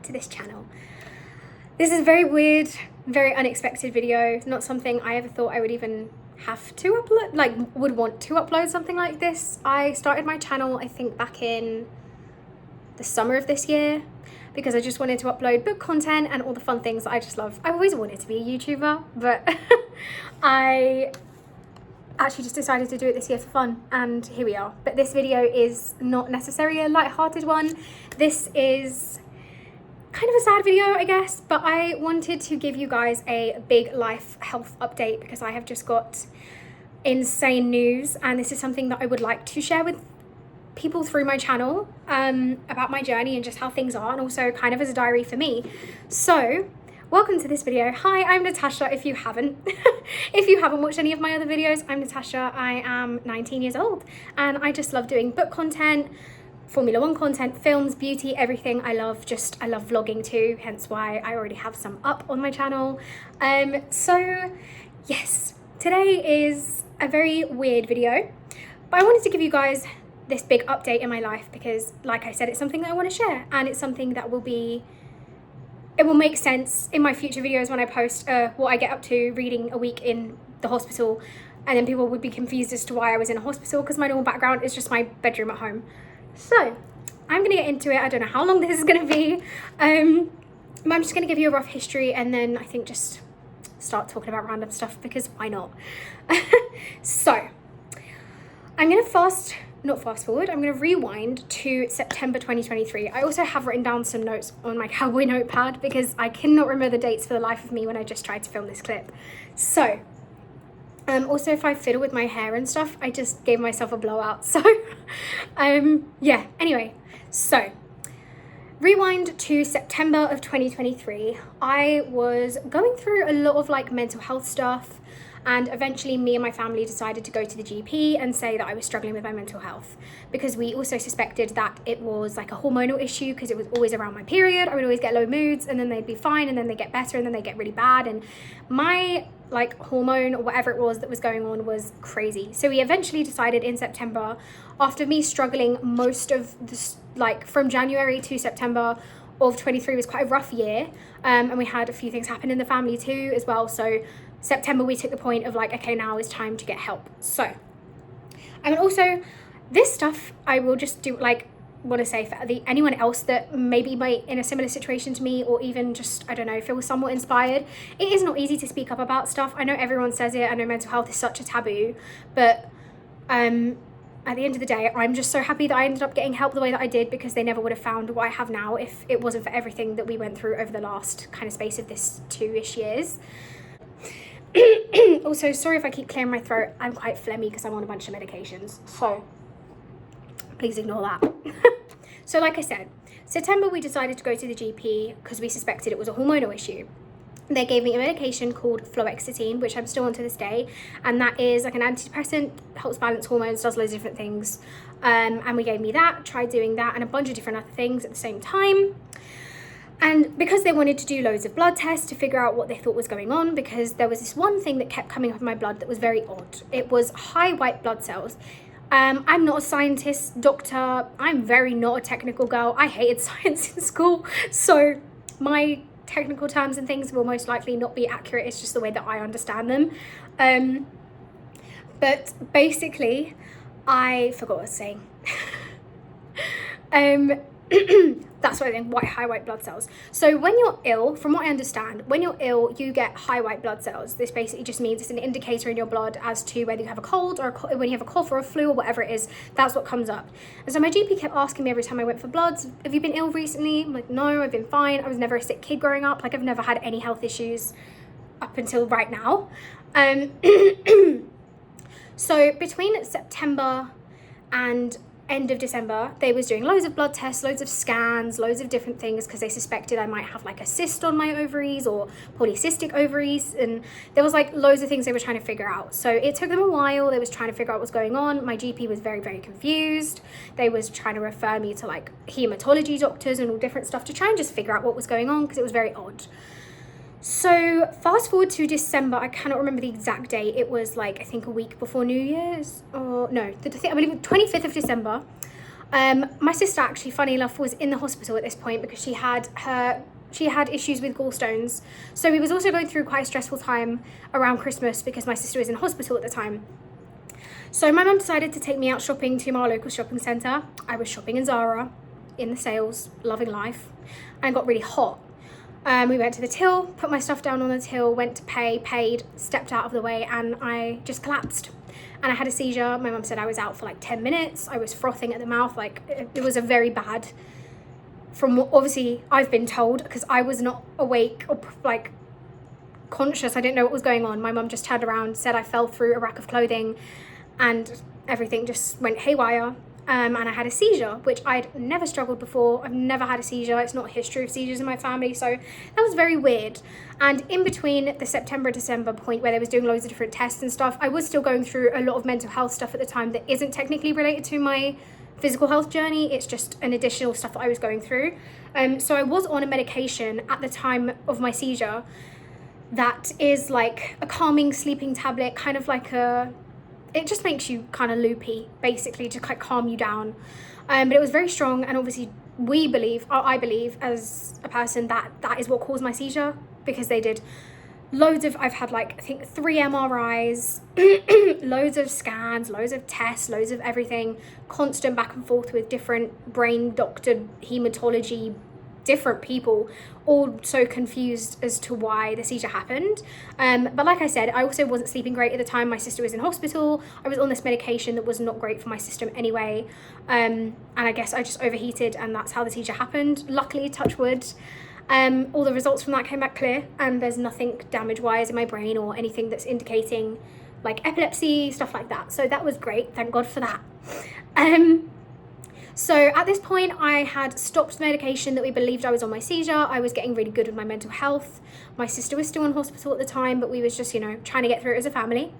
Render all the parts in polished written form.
to this channel. This is a very weird, very unexpected video. Not something I ever thought I would even have to upload, like would want to upload something like this. I started my channel, I think back in the summer of this year, because I just wanted to upload book content and all the fun things that I just love. I've always wanted to be a YouTuber, but I actually just decided to do it this year for fun, and here we are. But this video is not necessarily a light-hearted one. This is kind of a sad video, I guess, but I wanted to give you guys a big life health update because I have just got insane news, and this is something that I would like to share with people through my channel about my journey and just how things are, and also kind of as a diary for me. So welcome to this video. Hi, I'm Natasha. If you haven't watched any of my other videos, I'm Natasha. I am 19 years old and I just love doing book content, Formula 1 content, films, beauty, everything. I love vlogging too, hence why I already have some up on my channel. So yes, today is a very weird video, but I wanted to give you guys this big update in my life because, like I said, it's something that I want to share, and it's something that it will make sense in my future videos when I post what I get up to reading a week in the hospital, and then people would be confused as to why I was in a hospital because my normal background is just my bedroom at home. So I'm gonna get into it. I don't know how long this is gonna be, but I'm just gonna give you a rough history and then I think just start talking about random stuff because why not? So I'm gonna not fast forward, I'm going to rewind to September 2023. I also have written down some notes on my cowboy notepad because I cannot remember the dates for the life of me when I just tried to film this clip. So, also if I fiddle with my hair and stuff, I just gave myself a blowout. So, yeah, anyway, so rewind to September of 2023. I was going through a lot of like mental health stuff, and eventually me and my family decided to go to the GP and say that I was struggling with my mental health because we also suspected that it was like a hormonal issue because it was always around my period. I would always get low moods and then they'd be fine and then they get better and then they get really bad, and my like hormone or whatever it was that was going on was crazy. So we eventually decided in September, after me struggling most of this, like from January to September of 23 was quite a rough year, and we had a few things happen in the family too as well. So September we took the point of like, okay, now is time to get help. So and also this stuff I will just do, like, want to say for anyone else that maybe might in a similar situation to me, or even just, I don't know, feel somewhat inspired. It is not easy to speak up about stuff. I know everyone says it. I know mental health is such a taboo, but at the end of the day, I'm just so happy that I ended up getting help the way that I did, because they never would have found what I have now if it wasn't for everything that we went through over the last kind of space of this 2-ish years. Also, sorry if I keep clearing my throat. I'm quite phlegmy because I'm on a bunch of medications, so please ignore that. So like I said, September we decided to go to the GP because we suspected it was a hormonal issue. They gave me a medication called fluoxetine, which I'm still on to this day, and that is like an antidepressant, helps balance hormones, does loads of different things, and we gave me that, tried doing that and a bunch of different other things at the same time. And because they wanted to do loads of blood tests to figure out what they thought was going on, because there was this one thing that kept coming up in my blood that was very odd. It was high white blood cells. I'm not a scientist, doctor. I'm very not a technical girl. I hated science in school, so my technical terms and things will most likely not be accurate. It's just the way that I understand them. But basically, I forgot what I was saying. That's what I think, high white blood cells. So when you're ill, from what I understand, when you're ill, you get high white blood cells. This basically just means it's an indicator in your blood as to whether you have a cold or when you have a cough or a flu or whatever it is, that's what comes up. And so my GP kept asking me every time I went for bloods, have you been ill recently? I'm like, no, I've been fine. I was never a sick kid growing up. Like, I've never had any health issues up until right now. So between September and end of December, they was doing loads of blood tests, loads of scans, loads of different things because they suspected I might have like a cyst on my ovaries or polycystic ovaries, and there was like loads of things they were trying to figure out. So it took them a while. They was trying to figure out what's going on. My GP was very, very confused. They was trying to refer me to like hematology doctors and all different stuff to try and just figure out what was going on because it was very odd. So fast forward to December, I cannot remember the exact date. It was like, I think a week before New Year's, or no, I believe 25th of December. My sister actually, funny enough, was in the hospital at this point because she had issues with gallstones. So we was also going through quite a stressful time around Christmas because my sister was in hospital at the time. So my mum decided to take me out shopping to my local shopping centre. I was shopping in Zara, in the sales, loving life, and it got really hot. We went to the till, put my stuff down on the till, went to pay, paid, stepped out of the way, and I just collapsed. And I had a seizure. My mum said I was out for like 10 minutes. I was frothing at the mouth. Like, it was a very bad, from what obviously I've been told, because I was not awake or like conscious. I didn't know what was going on. My mum just turned around, said I fell through a rack of clothing, and everything just went haywire. And I had a seizure, which I'd never struggled before. I've never had a seizure. It's not a history of seizures in my family, so that was very weird. And in between the September, December point where they was doing loads of different tests and stuff, I was still going through a lot of mental health stuff at the time that isn't technically related to my physical health journey. It's just an additional stuff that I was going through. So I was on a medication at the time of my seizure that is like a calming sleeping tablet, kind of like it just makes you kind of loopy, basically, to kind of calm you down. But it was very strong, and obviously I believe as a person that is what caused my seizure, because they did I've had like, I think 3 MRIs, loads of scans, loads of tests, loads of everything, constant back and forth with different brain doctor, hematology, different people, all so confused as to why the seizure happened. But like I said, I also wasn't sleeping great at the time. My sister was in hospital. I was on this medication that was not great for my system anyway. And I guess I just overheated, and that's how the seizure happened. Luckily, touch wood, all the results from that came back clear, and there's nothing damage-wise in my brain or anything that's indicating like epilepsy, stuff like that. So that was great. Thank God for that. So at this point, I had stopped the medication that we believed I was on my seizure. I was getting really good with my mental health. My sister was still in hospital at the time, but we was just, trying to get through it as a family.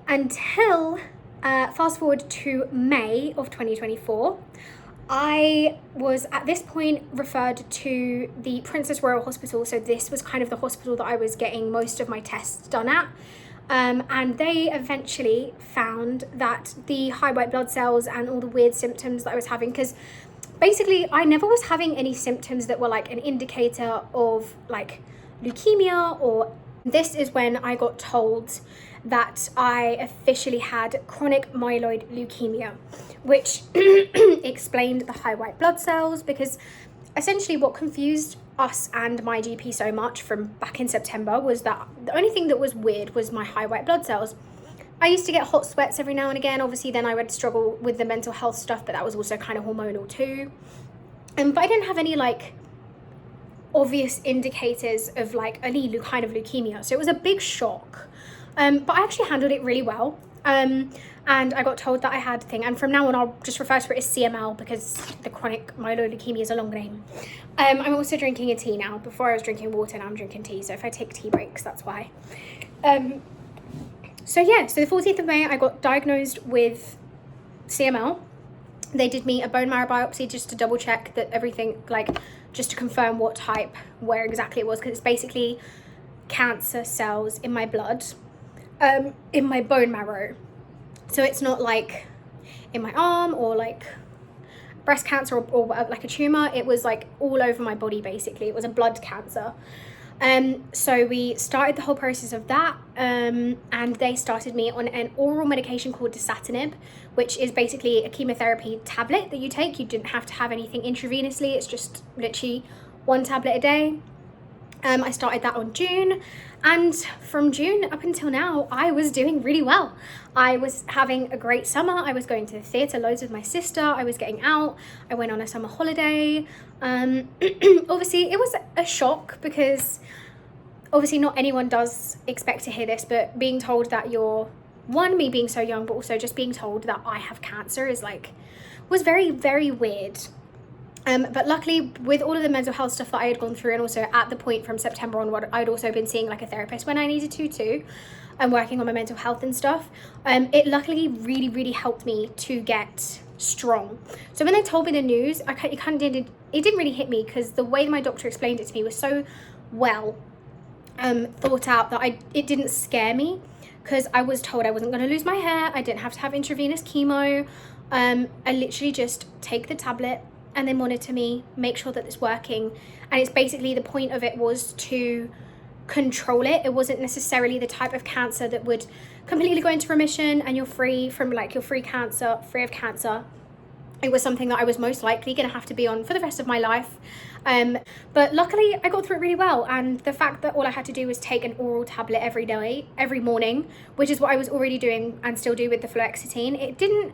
Until, fast forward to May of 2024, I was at this point referred to the Princess Royal Hospital. So this was kind of the hospital that I was getting most of my tests done at. And they eventually found that the high white blood cells and all the weird symptoms that I was having, because basically I never was having any symptoms that were like an indicator of like leukemia, or this is when I got told that I officially had chronic myeloid leukemia, which explained the high white blood cells, because essentially what confused us and my GP so much from back in September was that the only thing that was weird was my high white blood cells. I used to get hot sweats every now and again. Obviously then I would struggle with the mental health stuff, but that was also kind of hormonal too. But I didn't have any like obvious indicators of like any kind of leukemia. So it was a big shock. But I actually handled it really well. And I got told that I had and from now on I'll just refer to it as CML, because the chronic myeloid leukemia is a long name. I'm also drinking a tea now. Before I was drinking water, now I'm drinking tea, so if I take tea breaks, that's why. So the 14th of May I got diagnosed with CML. They did me a bone marrow biopsy just to double check that everything, like just to confirm what type, where exactly it was, because it's basically cancer cells in my blood, in my bone marrow. So it's not like in my arm or like breast cancer or like a tumor. It was like all over my body, basically. It was a blood cancer. So we started the whole process of that, and they started me on an oral medication called dasatinib, which is basically a chemotherapy tablet that you take. You didn't have to have anything intravenously. It's just literally 1 tablet a day. I started that on June, and from June up until now, I was doing really well. I was having a great summer. I was going to the theatre loads with my sister. I was getting out. I went on a summer holiday. Obviously, it was a shock, because obviously not anyone does expect to hear this, but being told that me being so young, but also just being told that I have cancer was very, very weird. But luckily, with all of the mental health stuff that I had gone through, and also at the point from September onward, I'd also been seeing like a therapist when I needed to too, and working on my mental health and stuff. It luckily really, really helped me to get strong. So when they told me the news, it didn't really hit me, because the way my doctor explained it to me was so well thought out that it didn't scare me, because I was told I wasn't going to lose my hair. I didn't have to have intravenous chemo. I literally just take the tablet and they monitor me, make sure that it's working. And it's basically, the point of it was to control it. It wasn't necessarily the type of cancer that would completely go into remission and you're free from like, you're free of cancer. It was something that I was most likely going to have to be on for the rest of my life. But luckily I got through it really well. And the fact that all I had to do was take an oral tablet every morning, which is what I was already doing and still do with the fluoxetine, it didn't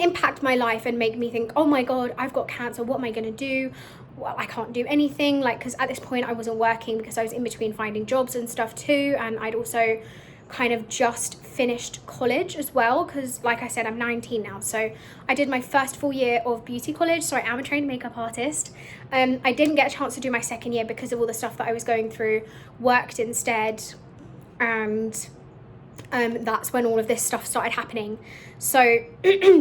impact my life and make me think, oh my God, I've got cancer. What am I going to do? Well, I can't do anything. Like, because at this point I wasn't working because I was in between finding jobs and stuff too. And I'd also kind of just finished college as well, because like I said, I'm 19 now, so I did my first full year of beauty college, so I am a trained makeup artist. I didn't get a chance to do my second year because of all the stuff that I was going through, worked instead, and that's when all of this stuff started happening. So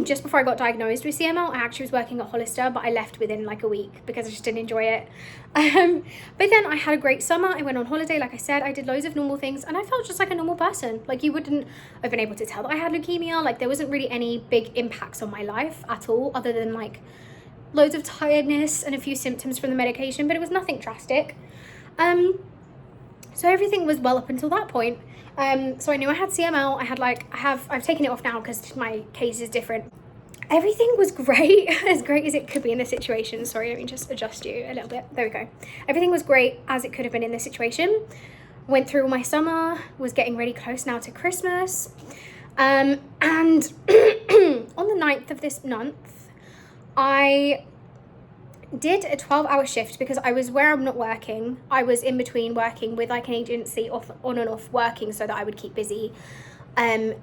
just before I got diagnosed with CML, I actually was working at Hollister, but I left within like a week because I just didn't enjoy it. But then I had a great summer. I went on holiday, like I said, I did loads of normal things and I felt just like a normal person. Like, you wouldn't have been able to tell that I had leukemia. Like, there wasn't really any big impacts on my life at all, other than like loads of tiredness and a few symptoms from the medication, but it was nothing drastic. So everything was well up until that point. So I knew I had CML. I've taken it off now because my case is different. Everything was great, as great as it could be in this situation. Sorry, let me just adjust you a little bit. There we go. Everything was great as it could have been in this situation. Went through all my summer, was getting really close now to Christmas. And on the 9th of this month, I did a 12-hour shift because I was, where I'm not working, I was in between working with like an agency on and off working so that I would keep busy.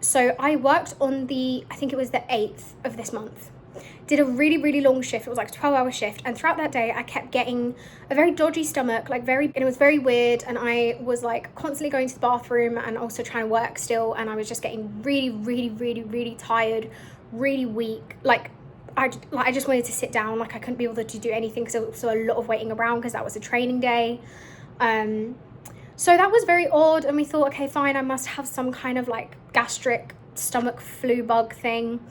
So I worked on I think it was the 8th of this month. Did a really, really long shift. It was like a 12-hour shift. And throughout that day, I kept getting a very dodgy stomach, and it was very weird. And I was like constantly going to the bathroom and also trying to work still. And I was just getting really, really, really, really tired, really weak. I just wanted to sit down. Like, I couldn't be able to do anything because there was a lot of waiting around because that was a training day. So that was very odd, and we thought, okay, fine, I must have some kind of like gastric stomach flu bug thing,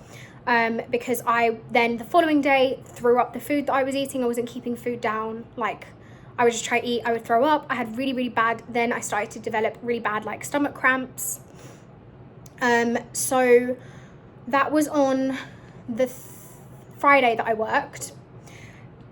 because I then the following day threw up the food that I was eating. I wasn't keeping food down. Like, I would just try to eat, I would throw up. I had really, really bad, then I started to develop really bad like stomach cramps. So that was on the Friday that I worked.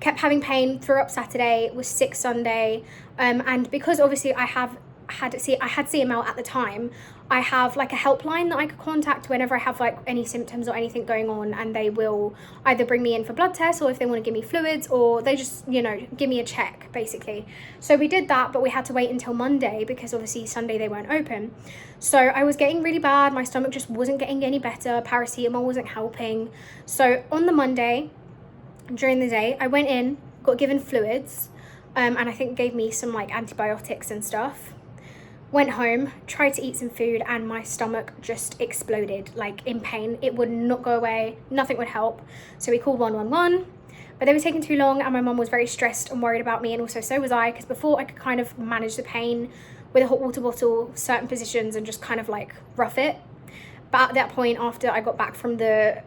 Kept having pain, threw up Saturday, was sick Sunday, and because obviously I had CML at the time, I have like a helpline that I could contact whenever I have like any symptoms or anything going on, and they will either bring me in for blood tests, or if they want to give me fluids, or they just, give me a check basically. So we did that, but we had to wait until Monday because obviously Sunday they weren't open. So I was getting really bad, my stomach just wasn't getting any better, paracetamol wasn't helping. So on the Monday, during the day, I went in, got given fluids, and I think gave me some like antibiotics and stuff. Went home, tried to eat some food, and my stomach just exploded, like in pain. It would not go away, nothing would help. So we called 111, but they were taking too long, and my mum was very stressed and worried about me, and also so was I, because before I could kind of manage the pain with a hot water bottle, certain positions, and just kind of like rough it. But at that point, after I got back from the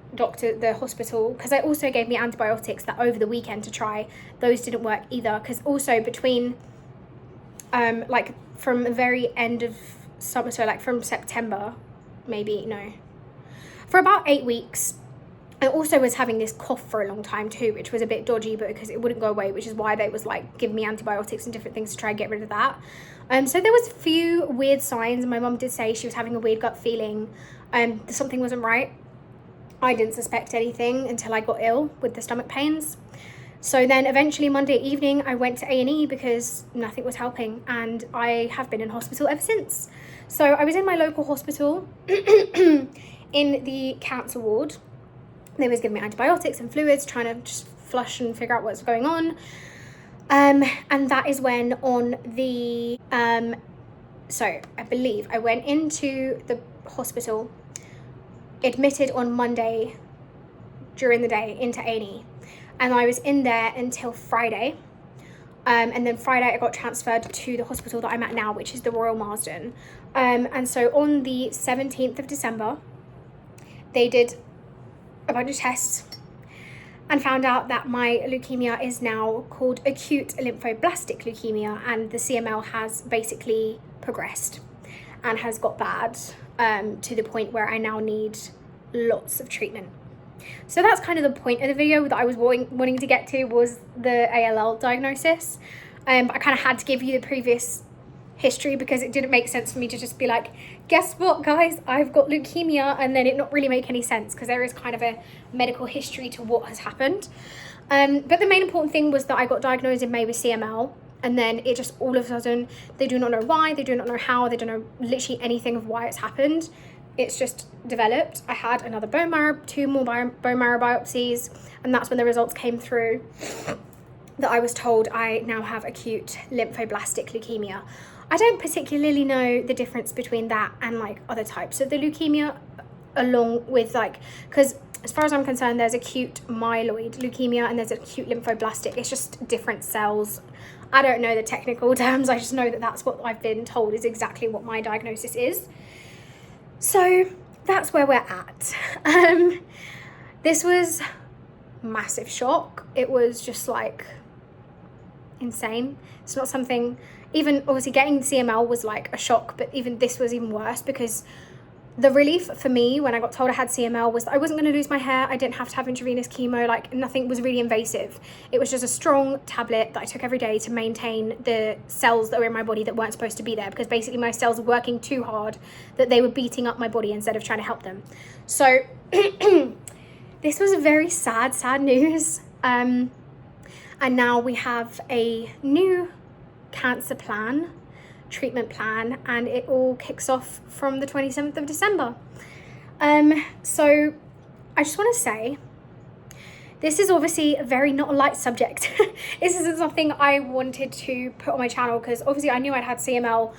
hospital, because I also gave me antibiotics that over the weekend to try, those didn't work either. Because also between, like from the very end of summer, so like from September, for about 8 weeks, I also was having this cough for a long time too, which was a bit dodgy, but because it wouldn't go away, which is why they was like giving me antibiotics and different things to try and get rid of that. So there was a few weird signs, and my mum did say she was having a weird gut feeling. Something wasn't right. I didn't suspect anything until I got ill with the stomach pains. So then eventually Monday evening, I went to A&E because nothing was helping, and I have been in hospital ever since. So I was in my local hospital in the cancer ward. They was giving me antibiotics and fluids, trying to just flush and figure out what's going on. And that is when on the, so I believe I went into the hospital, admitted on Monday during the day into A&E, and I was in there until Friday. And then Friday I got transferred to the hospital that I'm at now, which is the Royal Marsden. And so on the 17th of December, they did a bunch of tests and found out that my leukemia is now called acute lymphoblastic leukemia, and the CML has basically progressed and has got bad to the point where I now need lots of treatment. So that's kind of the point of the video that I was wanting to get to, was the ALL diagnosis. But I kind of had to give you the previous history because it didn't make sense for me to just be like, guess what guys, I've got leukemia, and then it not really make any sense because there is kind of a medical history to what has happened. But the main important thing was that I got diagnosed in May with CML, and then it just all of a sudden, they do not know why, they do not know how, they don't know literally anything of why it's happened. It's just developed. I had another bone marrow, 2 more bone marrow biopsies, and that's when the results came through that I was told I now have acute lymphoblastic leukemia. I don't particularly know the difference between that and like other types of the leukemia, along with like, because as far as I'm concerned, there's acute myeloid leukemia and there's acute lymphoblastic. It's just different cells. I don't know the technical terms. I just know that that's what I've been told is exactly what my diagnosis is. So that's where we're at. This was massive shock. It was just like insane. It's not something, even obviously getting CML was like a shock, but even this was even worse because the relief for me when I got told I had CML was that I wasn't going to lose my hair. I didn't have to have intravenous chemo. Like nothing was really invasive. It was just a strong tablet that I took every day to maintain the cells that were in my body that weren't supposed to be there, because basically my cells were working too hard that they were beating up my body instead of trying to help them. So this was a very sad news. And now we have a new cancer plan, treatment plan, and it all kicks off from the 27th of December. So I just want to say, this is obviously a very not a light subject. This isn't something I wanted to put on my channel because obviously I knew I'd had CML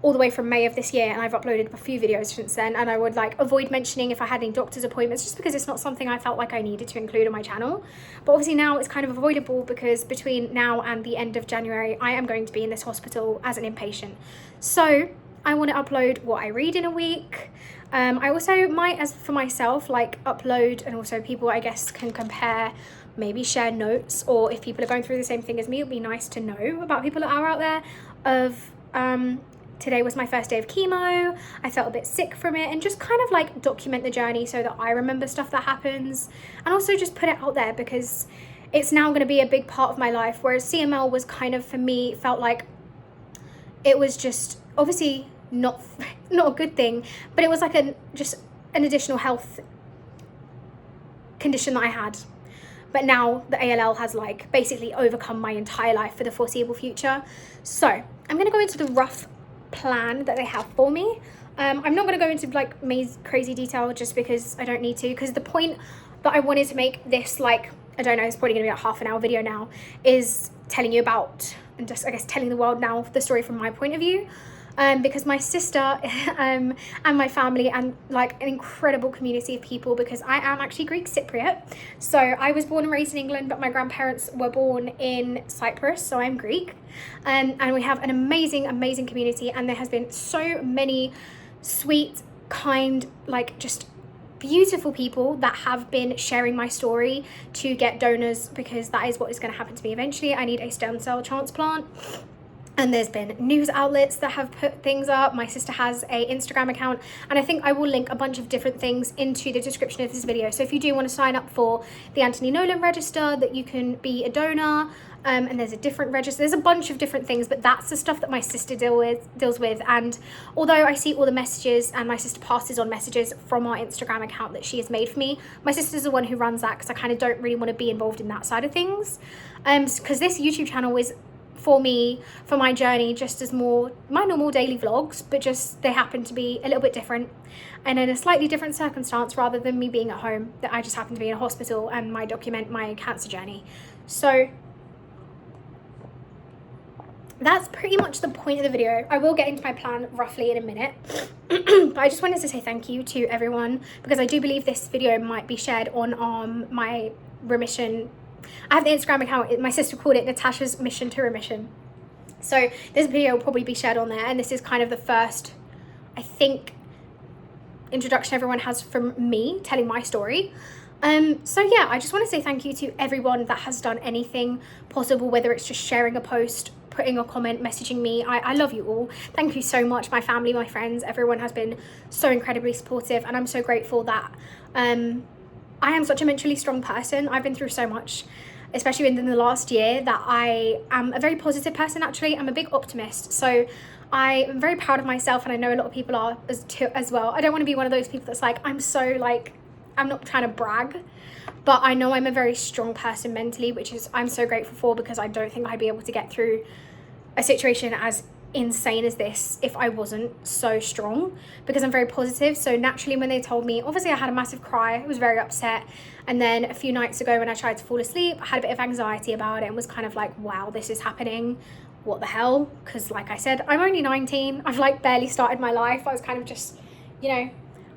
all the way from May of this year, and I've uploaded a few videos since then, and I would like avoid mentioning if I had any doctor's appointments just because it's not something I felt like I needed to include on my channel. But obviously now it's kind of avoidable because between now and the end of January I am going to be in this hospital as an inpatient. So I want to upload what I read in a week. I also might, as for myself, like upload, and also people I guess can compare, maybe share notes, or if people are going through the same thing as me, it would be nice to know about people that are out there of today was my first day of chemo, I felt a bit sick from it, and just kind of like document the journey so that I remember stuff that happens, and also just put it out there because it's now going to be a big part of my life, whereas CML was kind of, for me, felt like it was just obviously not a good thing, but it was like just an additional health condition that I had. But now the ALL has like basically overcome my entire life for the foreseeable future. So I'm going to go into the rough plan that they have for me. I'm not going to go into like crazy detail just because I don't need to, because the point that I wanted to make this, like, I don't know, it's probably going to be a half an hour video now, is telling you about, and just I guess telling the world now the story from my point of view. Because my sister and my family and like an incredible community of people, because I am actually Greek Cypriot. So I was born and raised in England, but my grandparents were born in Cyprus, so I'm Greek. And we have an amazing community, and there has been so many sweet, kind, like just beautiful people that have been sharing my story to get donors, because that is what is going to happen to me eventually. I need a stem cell transplant. And there's been news outlets that have put things up. My sister has a Instagram account, and I think I will link a bunch of different things into the description of this video. So if you do want to sign up for the Anthony Nolan register, that you can be a donor, and there's a different register. There's a bunch of different things, but that's the stuff that my sister deals with. And although I see all the messages and my sister passes on messages from our Instagram account that she has made for me, my sister's the one who runs that, because I kind of don't really want to be involved in that side of things. Because this YouTube channel is, for me, for my journey, just as more my normal daily vlogs, but just they happen to be a little bit different and in a slightly different circumstance, rather than me being at home, that I just happen to be in a hospital and I document my cancer journey. So that's pretty much the point of the video. I will get into my plan roughly in a minute, but I just wanted to say thank you to everyone, because I do believe this video might be shared on my remission. I have the Instagram account, my sister called it Natasha's Mission to Remission. So this video will probably be shared on there, and this is kind of the first, I think, introduction everyone has from me telling my story. So yeah, I just want to say thank you to everyone that has done anything possible, whether it's just sharing a post, putting a comment, messaging me. I love you all. Thank you so much. My family, my friends, everyone has been so incredibly supportive, and I'm so grateful that I am such a mentally strong person. I've been through so much, especially within the last year, that I am a very positive person. Actually, I'm a big optimist, so I am very proud of myself, and I know a lot of people are as well. I don't want to be one of those people that's like, I'm not trying to brag, but I know I'm a very strong person mentally, which is I'm so grateful for, because I don't think I'd be able to get through a situation as insane as this if I wasn't so strong, because I'm very positive. So naturally, when they told me, obviously I had a massive cry, I was very upset, and then a few nights ago when I tried to fall asleep, I had a bit of anxiety about it and was kind of like, wow, this is happening, what the hell? Because like I said, I'm only 19, I've like barely started my life. I was kind of just, you know,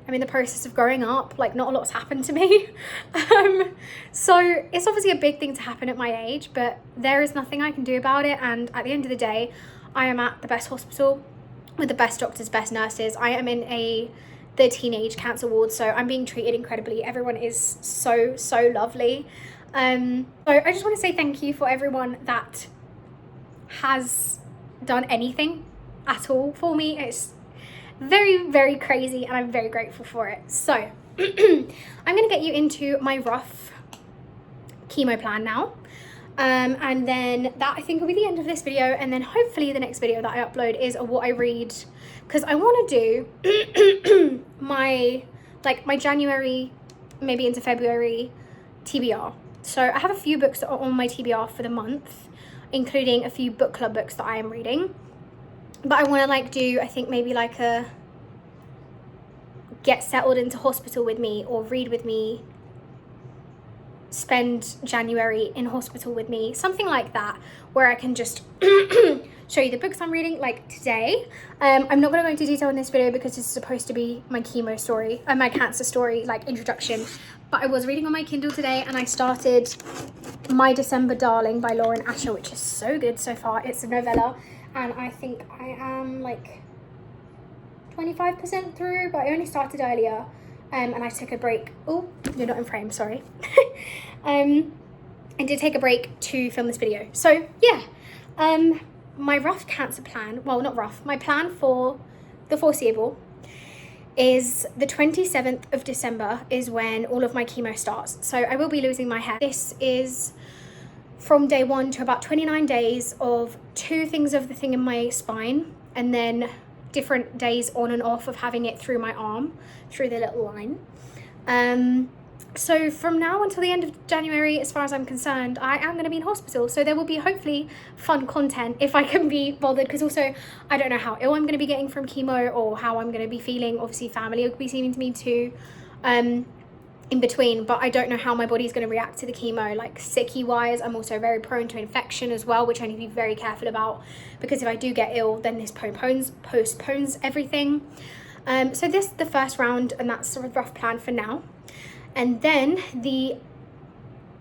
I'm in the process of growing up, like not a lot's happened to me. So it's obviously a big thing to happen at my age, but there is nothing I can do about it. And at the end of the day, I am at the best hospital with the best doctors, best nurses. I am in the teenage cancer ward, so I'm being treated incredibly. Everyone is so lovely. So I just want to say thank you for everyone that has done anything at all for me. It's very crazy, and I'm very grateful for it. So I'm gonna get you into my rough chemo plan now, and then that I think will be the end of this video, and then hopefully the next video that I upload is a what I read, because I want to do my January, maybe into February TBR. So I have a few books that are on my TBR for the month, including a few book club books that I am reading. But I want to do, I think maybe like a get settled into hospital with me, or read with me, spend January in hospital with me, something like that, where I can just show you the books I'm reading, like today. I'm not going to go into detail in this video because it's supposed to be my chemo story, my cancer story, like introduction. But I was reading on my Kindle today, and I started My December Darling by Lauren Asher, which is so good so far. It's a novella, and I think I am like 25% through, but I only started earlier, and I took a break. Oh, you're not in frame, sorry. I did take a break to film this video. So yeah, my rough cancer plan, well, not rough, my plan for the foreseeable is the 27th of December is when all of my chemo starts. So I will be losing my hair. This is from day 1 to about 29 days of 2 things of the thing in my spine, and then different days on and off of having it through my arm, through the little line. So from now until the end of January, as far as I'm concerned, I am going to be in hospital. So there will be hopefully fun content if I can be bothered, because also I don't know how ill I'm going to be getting from chemo, or how I'm going to be feeling. Obviously family will be seeming to me too in between, but I don't know how my body's going to react to the chemo, like sicky wise. I'm also very prone to infection as well, which I need to be very careful about, because if I do get ill, then this postpones everything. So this is the first round, and that's sort of rough plan for now. And then the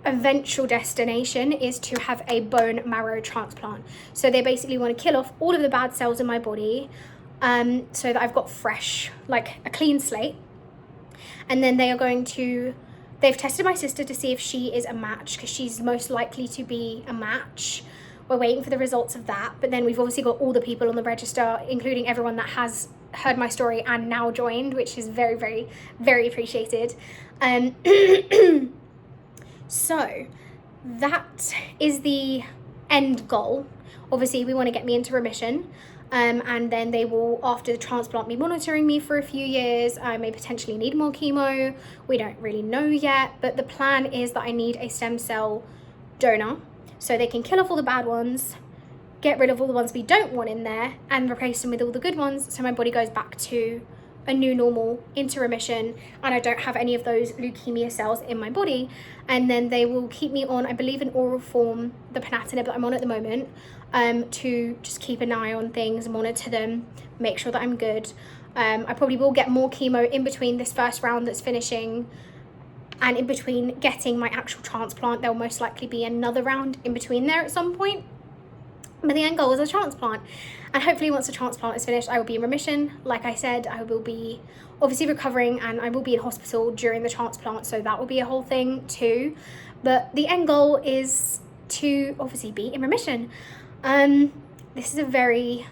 eventual destination is to have a bone marrow transplant. So they basically want to kill off all of the bad cells in my body, so that I've got fresh, like a clean slate. And then they are going to, they've tested my sister to see if she is a match, because she's most likely to be a match. We're waiting for the results of that. But then we've obviously got all the people on the register, including everyone that has heard my story and now joined, which is very appreciated. So that is the end goal. Obviously we want to get me into remission, and then they will, after the transplant, be monitoring me for a few years. I may potentially need more chemo, we don't really know yet, but the plan is that I need a stem cell donor so they can kill off all the bad ones, get rid of all the ones we don't want in there, and replace them with all the good ones, so my body goes back to a new normal, into remission, and I don't have any of those leukemia cells in my body. And then they will keep me on, I believe, in oral form, the panatinib that I'm on at the moment, to just keep an eye on things, monitor them, make sure that I'm good. I probably will get more chemo in between this first round that's finishing, and in between getting my actual transplant. There'll most likely be another round in between there at some point. But the end goal is a transplant. And hopefully once the transplant is finished, I will be in remission. Like I said, I will be obviously recovering, and I will be in hospital during the transplant. So that will be a whole thing too. But the end goal is to obviously be in remission. This is a very,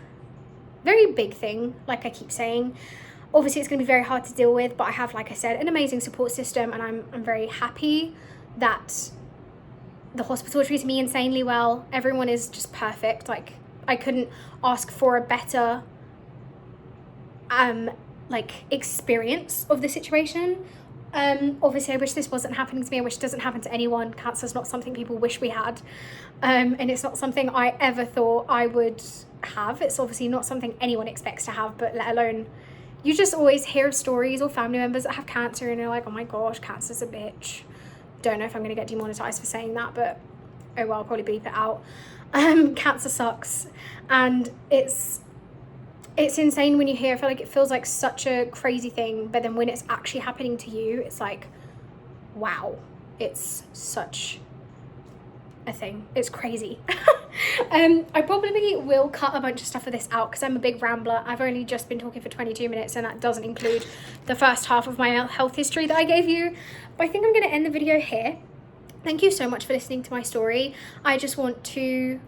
very big thing, like I keep saying. Obviously it's going to be very hard to deal with, but I have, like I said, an amazing support system, and I'm very happy that the hospital treated me insanely well. Everyone is just perfect. Like, I couldn't ask for a better experience of the situation. Obviously I wish this wasn't happening to me. I wish it doesn't happen to anyone. Cancer's not something people wish we had, and it's not something I ever thought I would have. It's obviously not something anyone expects to have, but let alone, you just always hear of stories or family members that have cancer and you're like, oh my gosh, cancer's a bitch. Don't know if I'm gonna get demonetized for saying that, but oh well, I'll probably bleep it out. Cancer sucks, and it's insane when you hear. I feel like it feels like such a crazy thing, but then when it's actually happening to you, it's like, wow, it's such a thing. It's crazy. I probably will cut a bunch of stuff of this out because I'm a big rambler. I've only just been talking for 22 minutes, and that doesn't include the first half of my health history that I gave you. But I think I'm going to end the video here. Thank you so much for listening to my story. I just want to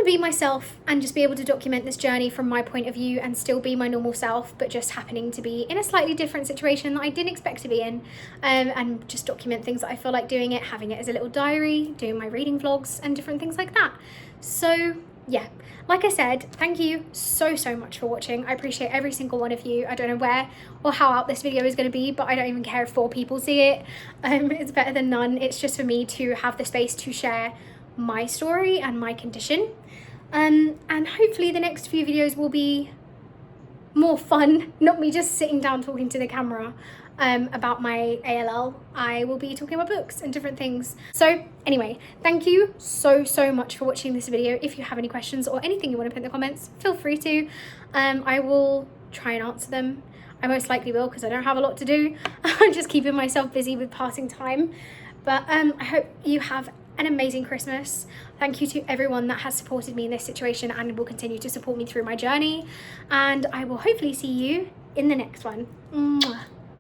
be myself and just be able to document this journey from my point of view and still be my normal self, but just happening to be in a slightly different situation that I didn't expect to be in, and just document things that I feel like doing it, having it as a little diary, doing my reading vlogs and different things like that. So yeah, like I said, thank you so much for watching. I appreciate every single one of you. I don't know where or how out this video is going to be, but I don't even care if 4 people see it. It's better than none. It's just for me to have the space to share my story and my condition, and hopefully the next few videos will be more fun, not me just sitting down talking to the camera about my ALL. I will be talking about books and different things. So anyway, thank you so much for watching this video. If you have any questions or anything you want to put in the comments, feel free to. I will try and answer them. I most likely will, because I don't have a lot to do. I'm just keeping myself busy with passing time. But I hope you have an amazing Christmas. Thank you to everyone that has supported me in this situation and will continue to support me through my journey. And I will hopefully see you in the next one. Mwah.